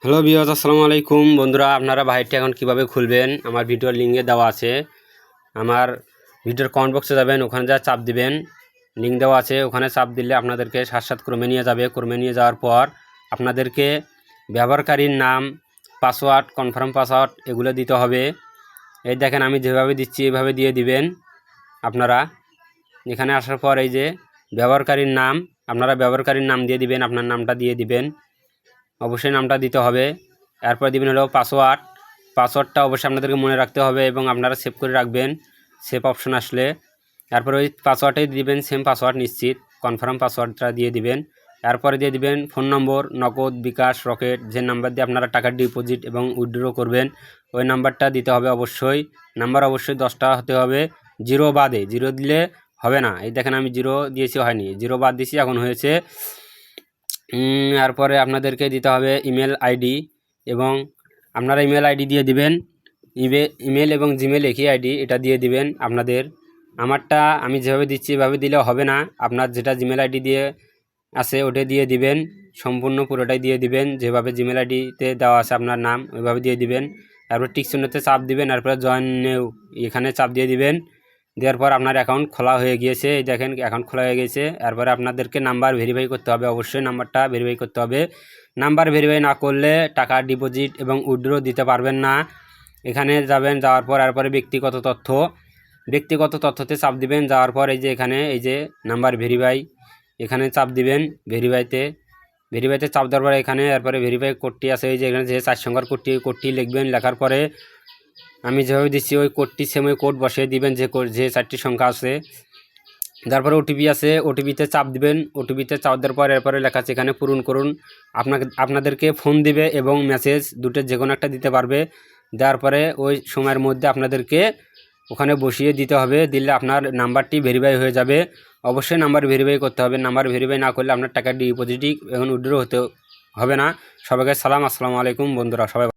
Hello viewers, আসসালামু আলাইকুম। বন্ধুরা, আপনারা ভাইটি এখন কিভাবে খুলবেন আমার ভিডিওর লিঙ্কে দেওয়া আছে। আমার ভিডিওর কমেন্ট বক্সে যাবেন, ওখানে যা চাপ দিবেন, লিঙ্ক দেওয়া আছে, ওখানে চাপ দিলে আপনাদেরকে সাথে ক্রমে নিয়ে যাবে। ক্রমে নিয়ে যাওয়ার পর আপনাদেরকে ব্যবহারকারীর নাম, পাসওয়ার্ড, কনফার্ম পাসওয়ার্ড এগুলো দিতে হবে। এই দেখেন আমি যেভাবে দিচ্ছি এইভাবে দিয়ে দিবেন। আপনারা এখানে আসার পর এই যে ব্যবহারকারীর নাম, আপনারা ব্যবহারকারীর নাম দিয়ে দিবেন, আপনার নামটা দিয়ে দিবেন, অবশ্যই নামটা দিতে হবে। এরপর দিবেন হলো পাসওয়ার্ডটা অবশ্যই আপনাদেরকে মনে রাখতে হবে এবং আপনারা সেভ করে রাখবেন, সেভ অপশন আসলে। তারপরে ওই পাসওয়ার্ডটাই দিবেন, সেম পাসওয়ার্ড নিশ্চিত, কনফার্ম পাসওয়ার্ডটা দিয়ে দিবেন। এরপরে দিয়ে দিবেন ফোন নম্বর, নগদ, বিকাশ, রকেট, যে নাম্বার দিয়ে আপনারা টাকা ডিপোজিট এবং উইথড্র করবেন ওই নাম্বারটা দিতে হবে অবশ্যই। নাম্বার অবশ্যই 10টা হতে হবে, জিরো বাদে, জিরো দিলে হবে না। এই দেখেন আমি জিরো দিয়েছি, হয়নি, জিরো বাদ দিয়েছি, এখন হয়েছে। এরপরে আপনাদেরকে দিতে হবে ইমেল আইডি, এবং আপনারা ইমেল আইডি দিয়ে দিবেন, ইমেল এবং জিমেল একই আইডি, এটা দিয়ে দিবেন আপনাদের। আমারটা আমি যেভাবে দিচ্ছি এভাবে দিলে হবে না, আপনার যেটা জিমেল আইডি দিয়ে আছে ওটা দিয়ে দিবেন, সম্পূর্ণ পুরোটাই দিয়ে দিবেন, যেভাবে জিমেল আইডিতে দেওয়া আছে আপনার নাম ওইভাবে দিয়ে দিবেন। তারপর টিক চিহ্নতে চাপ দিবেন, তারপরে জয়েন নিউ এখানে চাপ দিয়ে দিবেন। দেওয়ার পর আপনার অ্যাকাউন্ট খোলা হয়ে গিয়েছে, এই দেখেন অ্যাকাউন্ট খোলা হয়ে গেছে। এরপরে আপনাদেরকে নাম্বার ভেরিফাই করতে হবে, অবশ্যই নাম্বারটা ভেরিফাই করতে হবে। নাম্বার ভেরিফাই না করলে টাকা ডিপোজিট এবং উইথড্র দিতে পারবেন না। এখানে যাবেন, যাওয়ার পর এরপরে ব্যক্তিগত তথ্যতে চাপ দিবেন। যাওয়ার পর এই যে এখানে এই যে নাম্বার ভেরিফাই, এখানে চাপ দিবেন, ভেরিফাইতে চাপ দেওয়ার পরে এখানে এরপরে ভেরিফাই কোডটি আছে, এই যে এখানে যে 4 সংখ্যার কোডটি লিখবেন। লেখার পরে আমি যেভাবে দিচ্ছি ওই কোডটি সেম ওই কোড বসিয়ে দিবেন, যে 4টি সংখ্যা আছে। তারপরে ওটিপি আছে, ওটিপিতে চাপ দিবেন। ওটিপিতে চাপ দেওয়ার পর এরপরে লেখা আছে এখানে পূরণ করুন। আপনাদেরকে ফোন দিবে এবং মেসেজ, দুটো যে কোনো একটা দিতে পারবে। দেওয়ার পরে ওই সময়ের মধ্যে আপনাদেরকে ওখানে বসিয়ে দিতে হবে, দিলে আপনার নাম্বারটি ভেরিফাই হয়ে যাবে। অবশ্যই নাম্বার ভেরিফাই করতে হবে, নাম্বার ভেরিফাই না করলে আপনার টাকা ডিপোজিট এবং উইথড্র হতে হবে না। সবাইকে সালাম, আসসালামু আলাইকুম বন্ধুরা, সবাই